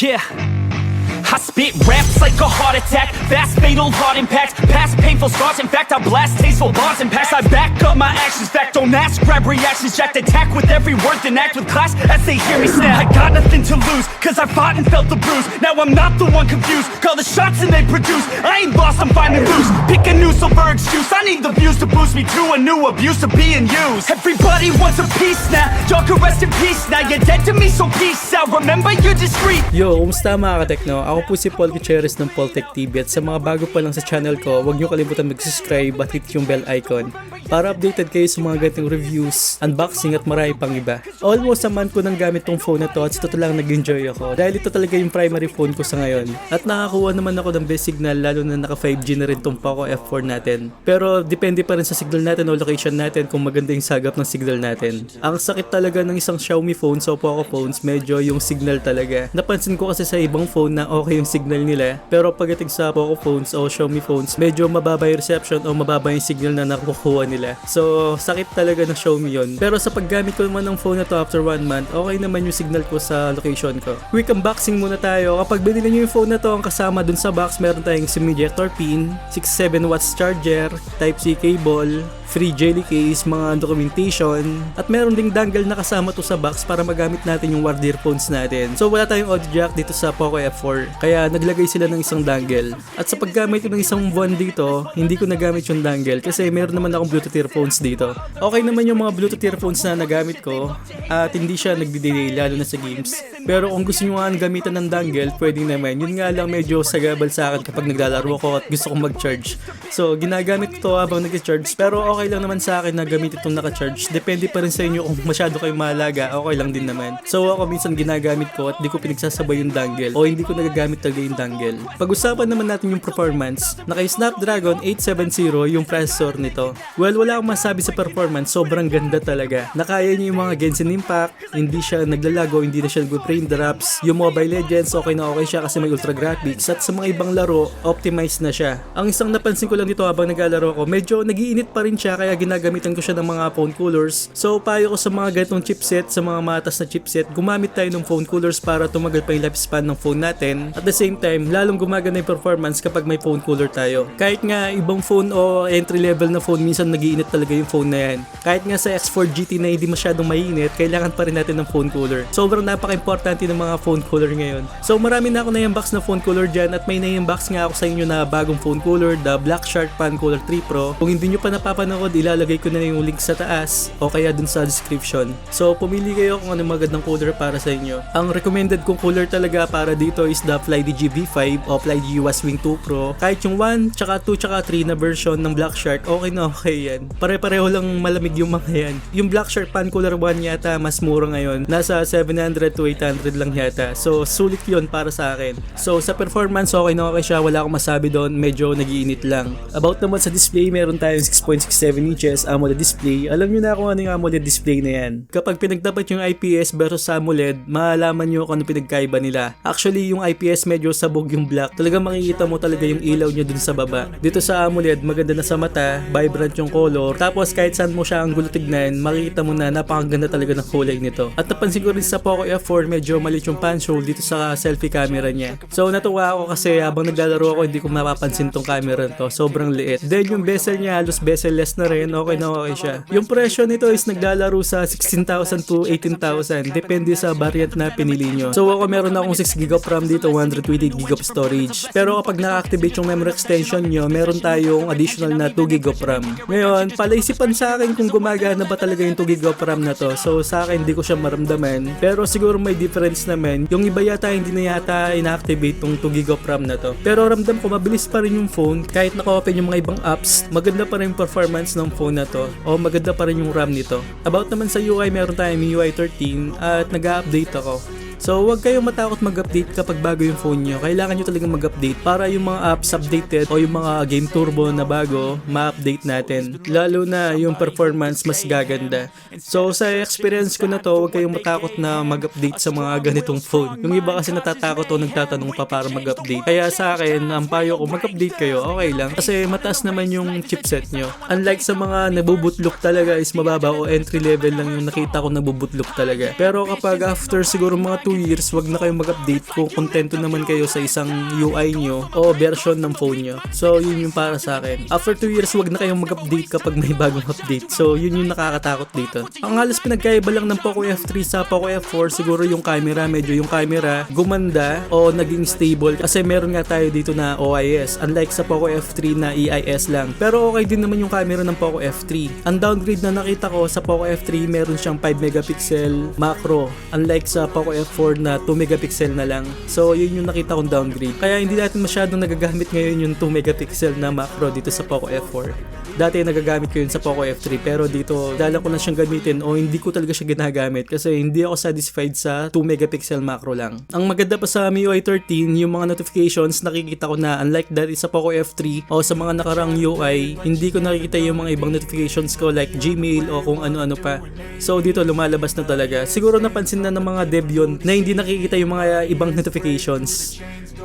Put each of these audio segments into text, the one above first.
Yeah. I spit raps like a heart attack, fast fatal heart impact, past painful scars, in fact I blast tasteful bars and packs. I back up my actions, fact don't ask, grab reactions, jacked attack with every word, then act with class as they hear me snap. I got nothing to lose, cause I fought and felt the bruise, now I'm not the one confused, call the shots and they produce, I ain't lost, I'm finding loose, pick a new silver excuse, I need the views to boost me to a new abuse of being used. Everybody wants a piece now, y'all can rest in peace now, you're dead to me so peace out, remember you're discreet. Yo, kumusta mga katekno? Ako po si Paul Gutierrez ng Poltech TV at sa mga bago pa lang sa channel ko, huwag niyo kalimutan mag-subscribe at hit yung bell icon para updated kayo sa mga ganitong reviews, unboxing at marami pang iba. Almost a month ko nang gamit tong phone na to at sa totoo lang nag-enjoy ako dahil ito talaga yung primary phone ko sa ngayon. At nakakuha naman ako ng best signal lalo na naka 5G na rin tong Poco F4 natin. Pero depende pa rin sa signal natin o location natin kung maganda yung sagap ng signal natin. Ang sakit talaga ng isang Xiaomi phone sa Poco phones, medyo yung signal talaga. Napansin ko kasi sa ibang phone na okay yung signal nila, pero pagdating sa Poco phones o Xiaomi phones, medyo mababa yung reception o mababa yung signal na nakukuha nila. So, sakit talaga ng Xiaomi yun. Pero sa paggamit ko naman ng phone na to after 1 month, okay naman yung signal ko sa location ko. Quick unboxing muna tayo. Kapag binili nyo yung phone na to, ang kasama dun sa box, meron tayong SIM ejector pin, 6-7 watts charger, Type-C cable, free jelly case, mga documentation, at meron ding dongle na kasama to sa box para magamit natin yung wired earphones natin. So wala tayong audio jack dito sa Poco F4, kaya naglagay sila ng isang dongle. At sa paggamit ko ng isang buwan dito, hindi ko nagamit yung dongle kasi meron naman akong Bluetooth earphones dito. Okay naman yung mga Bluetooth earphones na nagamit ko at hindi siya nagdi-delay lalo na sa games. Pero kung gusto nyo nga gamitan ng dongle, pwede naman. Yun nga lang medyo sagabal sa akin kapag naglalaro ko at gusto kong mag-charge. So ginagamit ko to habang nag-charge, pero okay lang naman sa akin na gamitin itong naka-charge. Depende pa rin sa inyo kung masyado kayong mahalaga, okay lang din naman. So ako minsan ginagamit ko at di ko pinagsasabay yung dongle o hindi ko nagagamit talaga yung dongle. Pag-usapan naman natin yung performance. Naka-Snapdragon 870 yung processor nito. Well, wala akong masabi sa performance, sobrang ganda talaga. Nakaya niya yung mga Genshin Impact, hindi siya naglalago, hindi na siya nag-frame drops. Yung Mobile Legends, okay na okay siya kasi may ultra graphics, at sa mga ibang laro, optimized na siya. Ang isang napansin ko lang dito habang naglalaro ko, medyo nagiinit pa rin siya kaya ginagamitan ko siya ng mga phone coolers. So payo ko sa mga ganitong chipset, sa mga matas na chipset, gumamit tayo ng phone coolers para tumagal pa yung lifespan ng phone natin. At the same time, lalong gumagana yung performance kapag may phone cooler tayo. Kahit nga ibang phone o entry level na phone, minsan nagiinit talaga yung phone na yan. Kahit nga sa X4 GT na hindi masyadong mainit, kailangan pa rin natin ng phone cooler. Sobrang napaka-importante ng mga phone cooler ngayon. So marami na ako na-unbox na phone cooler dyan, at may na-unbox nga ako sa inyo na bagong phone cooler, the Black Shark Fan Cooler 3 Pro. Kung hindi nyo pa napapanood, ilalagay ko na yung link sa taas o kaya dun sa description. So pumili kayo kung anong magandang cooler para sa inyo. Ang recommended kong cooler talaga para dito is the FlyDigi V5 o FlyDigi Wing 2 Pro. Kahit yung 1, tsaka 2, tsaka 3 na version ng Black Shark, okay na okay yan. Pare-pareho lang malamig yung mga yan. Yung Black Shark Fan Cooler 1 yata mas mura ngayon. Nasa 700 to 800 lang yata. So sulit yun para sa akin. So sa performance, okay na okay siya. Wala akong masabi doon. Medyo nagiinit lang. About naman sa display, meron tayong 6.67 inches AMOLED display. Alam nyo na kung ano yung AMOLED display na yan. Kapag pinagtapat yung IPS versus AMOLED, malalaman nyo kung ano pinagkaiba nila. Actually, yung IPS medyo sabog yung black. Talagang makikita mo talaga yung ilaw nyo dun sa baba. Dito sa AMOLED, maganda na sa mata, vibrant yung color. Tapos kahit saan mo siya ang gulo tignan, makikita mo na napakaganda talaga ng kulay nito. At napansin ko rin sa Poco F4, medyo maliit yung punch hole dito sa selfie camera niya. So natuwa ako kasi habang naglalaro ako, hindi ko mapapansin tong camera to. Sobrang liit. Then yung bezel niya, halos bezel-less na rin. Okay na okay siya. Yung presyo nito is naglalaro sa 16,000 to 18,000. Depende sa variant na pinili nyo. So ako meron akong 6GB of RAM dito, 128GB of storage. Pero kapag naka-activate yung memory extension nyo, meron tayong additional na 2GB of RAM. Ngayon, palaisipan sa akin kung gumagana ba talaga yung 2GB of RAM na to. So sa akin, hindi ko siya maramdaman. Pero siguro may difference naman. Yung iba yata, hindi na yata ina-activate tong 2GB of RAM na to. Pero ramdam ko, mabilis pa rin yung phone. Kahit naka-open yung mga ibang apps, maganda pa rin yung performance ng phone na to. O maganda pa rin yung RAM nito. About naman sa UI, meron tayong MIUI 13 at nag-update ako. So huwag kayong matakot mag-update kapag bago yung phone nyo. Kailangan nyo talagang mag-update para yung mga apps updated o yung mga game turbo na bago, ma-update natin. Lalo na yung performance mas gaganda. So sa experience ko na to, huwag kayong matakot na mag-update sa mga ganitong phone. Yung iba kasi natatakot o nagtatanong pa para mag-update. Kaya sa akin, ang payo ko, mag-update kayo, okay lang. Kasi mataas naman yung chipset nyo. Unlike sa mga nabubutlok talaga is mababa o entry level lang yung nakita ko nabubutlok talaga. Pero kapag after siguro mga 2 years, wag na kayong mag-update kung kontento naman kayo sa isang UI nyo o version ng phone nyo. So, yun yung para sa akin. After 2 years, wag na kayong mag-update kapag may bagong update. So, yun yung nakakatakot dito. Ang halos pinagkaiba lang ng Poco F3 sa Poco F4, siguro yung camera, medyo yung camera gumanda o naging stable kasi meron nga tayo dito na OIS. Unlike sa Poco F3 na EIS lang. Pero okay din naman yung camera ng Poco F3. Ang downgrade na nakita ko sa Poco F3, meron siyang 5 megapixel macro. Unlike sa Poco F4 na 2 megapixel na lang. So, yun yung nakita kong downgrade. Kaya hindi natin masyadong nagagamit ngayon yung 2 megapixel na macro dito sa Poco F4. Dati nagagamit ko yun sa Poco F3 pero dito dalang ko na siyang gamitin o hindi ko talaga siya ginagamit kasi hindi ako satisfied sa 2 megapixel macro lang. Ang maganda pa sa MIUI 13, yung mga notifications nakikita ko na unlike dati sa Poco F3 o sa mga nakarang UI, hindi ko nakikita yung mga ibang notifications ko like Gmail o kung ano-ano pa. So dito lumalabas na talaga. Siguro napansin na ng mga dev yun na hindi nakikita yung mga ibang notifications.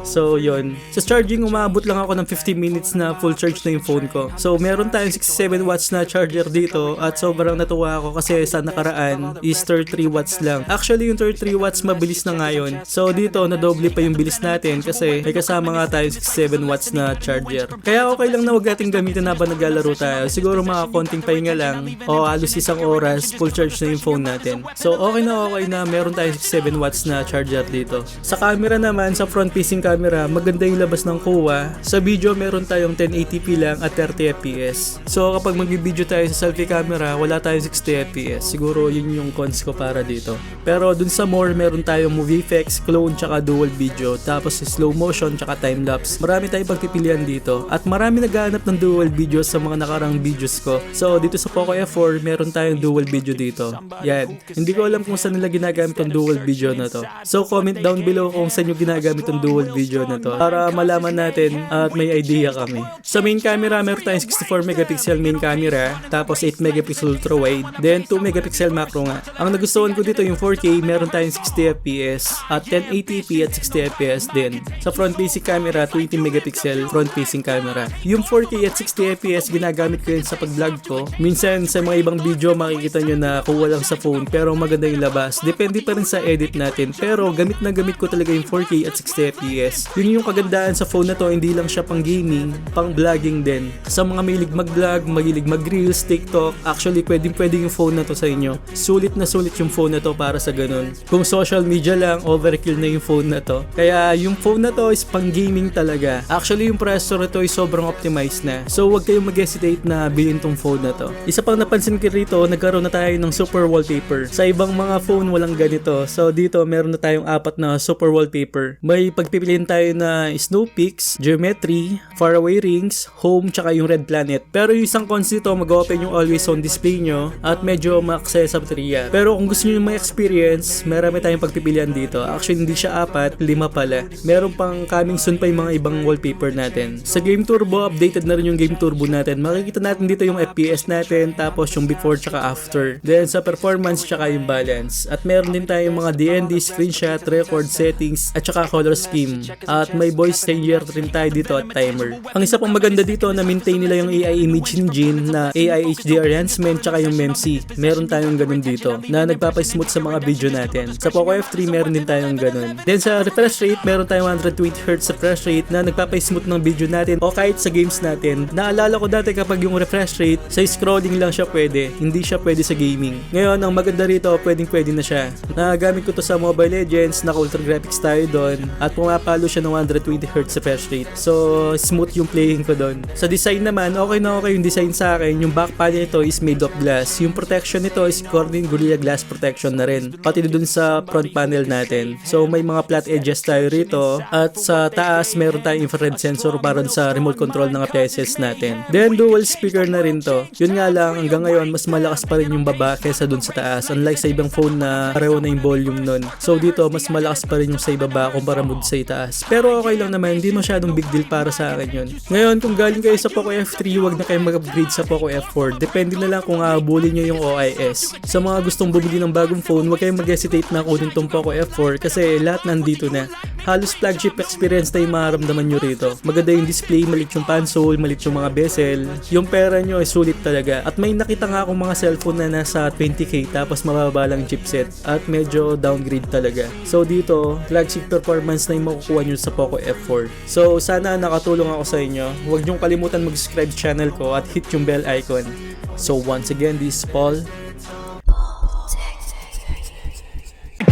So yun. Sa charging, umabot lang ako ng 15 minutes na full charge na yung phone ko. So meron tayong 67 watts na charger dito at sobrang natuwa ako kasi sa nakaraan is 33 watts lang. Actually yung 33 watts mabilis na ngayon. So dito nadoble pa yung bilis natin kasi may kasama nga tayong 67 watts na charger. Kaya okay lang na wag nating gamitin habang naglalaro tayo. Siguro mga konting pahinga lang o halos isang oras full charge na yung phone natin. So okay na meron tayong 67 watts na charger dito. Sa camera naman, sa front facing camera, maganda yung labas ng kuha. Sa video, meron tayong 1080p lang at 30 fps. So, kapag mag-video tayo sa selfie camera, wala tayong 60 fps. Siguro, yun yung cons ko para dito. Pero, dun sa more, meron tayong movie effects, clone, tsaka dual video. Tapos, slow motion, tsaka time-lapse. Marami tayong pagpipilian dito. At marami naghahanap ng dual video sa mga nakarang videos ko. So, dito sa Poco F4, meron tayong dual video dito. Yan. Hindi ko alam kung saan nila ginagamit ang dual video na to. So, comment down below kung saan nyo ginagamit ang dual video na to para malaman natin at may idea kami. Sa main camera, meron tayong 64 megapixel main camera, tapos 8 megapixel ultra wide, then 2 megapixel macro nga. Ang nagustuhan ko dito yung 4K, meron tayong 60 fps at 1080p at 60 fps din. Sa front facing camera, 20 megapixel front facing camera. Yung 4K at 60 fps ginagamit ko yun sa pag-vlog ko. Minsan sa mga ibang video makikita nyo na kuha lang sa phone pero maganda yung labas. Depende pa rin sa edit natin pero gamit na gamit ko talaga yung 4K at 60 fps. Yun yung kagandaan sa phone na to, hindi lang siya pang gaming, pang vlogging din. Sa mga mahilig mag-vlog, mahilig mag-reels, TikTok, actually pwedeng yung phone na to sa inyo. Sulit na sulit yung phone na to para sa ganun. Kung social media lang, overkill na yung phone na to. Kaya yung phone na to is pang gaming talaga. Actually yung processor nito ay sobrang optimized na. So wag kayong mag-hesitate na bilhin tong phone na to. Isa pang napansin ko rito, nagkaroon na tayo ng super wallpaper. Sa ibang mga phone walang ganito. So dito meron na tayong 4 na super wallpaper. May pagpipiliin tayo na snow peaks, geometry, faraway rings, home, tsaka yung red planet. Pero yung isang cons dito, mag-open yung always on display nyo at medyo ma-access sa baterya. Pero kung gusto nyo yung may experience, marami tayong pagpipilian dito. Actually, hindi siya 4, 5 pala. Meron pang coming soon pa yung mga ibang wallpaper natin. Sa Game Turbo, updated na rin yung Game Turbo natin. Makikita natin dito yung FPS natin, tapos yung before tsaka after. Then sa performance tsaka yung balance. At meron din tayong mga DND, screenshot, record, settings, at tsaka color scheme. At may voice changer rin tayo dito at timer. Ang isa pang maganda dito na maintain nila yung AI image engine na AI HDR enhancement tsaka yung MEMC. Meron tayong ganun dito na nagpapasmooth sa mga video natin. Sa Poco F3 meron din tayong ganun. Then sa refresh rate, meron tayong 120Hz refresh rate na nagpapasmooth ng video natin o kahit sa games natin. Naalala ko dati kapag yung refresh rate sa scrolling lang siya pwede, hindi siya pwede sa gaming. Ngayon, ang maganda rito, pwede na siya. Nagamit ko to sa Mobile Legends, naka-ultra graphics tayo doon at pumapalo siya ng 120Hz refresh rate. So, smooth yung playing ko doon. Sa design naman, okay na okay yung design sa akin. Yung back panel nito is made of glass. Yung protection nito is Corning Gorilla Glass protection na rin. Pati doon sa front panel natin. So, may mga flat edges tayo rito. At sa taas, meron tayong infrared sensor para sa remote control ng appliances natin. Then, dual speaker na rin to. Yun nga lang, hanggang ngayon, mas malakas pa rin yung baba kaysa doon sa taas. Unlike sa ibang phone na pareho na yung volume nun. So, dito, mas malakas pa rin yung sa ibaba kumpara mo sa itaas. mataas. Pero okay lang naman, hindi masyadong big deal para sa akin yun. Ngayon, kung galing kayo sa Poco F3, wag na kayo mag-upgrade sa Poco F4. Depende na lang kung aabulin nyo yung OIS. Sa mga gustong bumili ng bagong phone, wag kayong mag-hesitate na kunin tong Poco F4 kasi lahat nandito na. Halos flagship experience na yung mararamdaman nyo rito. Maganda yung display, malit yung console, malit yung mga bezel. Yung pera nyo ay sulit talaga. At may nakita nga akong mga cellphone na nasa 20k tapos mababa lang chipset at medyo downgrade talaga. So dito, flagship performance na yung makukuha nyo sa Poco F4. So sana nakatulong ako sa inyo. Huwag nyong kalimutan mag-subscribe sa channel ko at hit yung bell icon. So once again, this is Paul.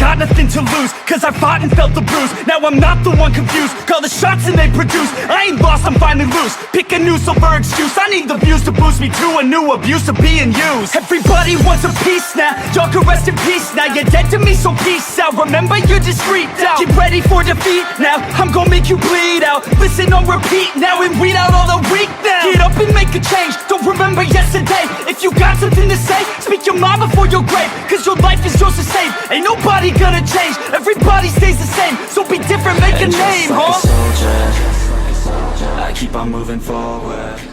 Got nothing to lose, cause I fought and felt the bruise. Now I'm not the one confused, call the shots and they produce. I ain't lost, I'm finally loose. Pick a new silver excuse, I need the views to boost me to a new abuse of being used. Everybody wants a piece now, y'all can rest in peace now. You're dead to me, so peace out. Remember you're discreet out. Get ready for defeat now, I'm gonna make you bleed out. Listen on repeat now and weed out all the weak now. Get up and make a change, don't remember yesterday. If you got something to say, speak your mind before your grave. Cause your life is yours to save, ain't nobody gonna change. Everybody stays the same, so be different, make a name, like huh? a soldier, I keep on moving forward.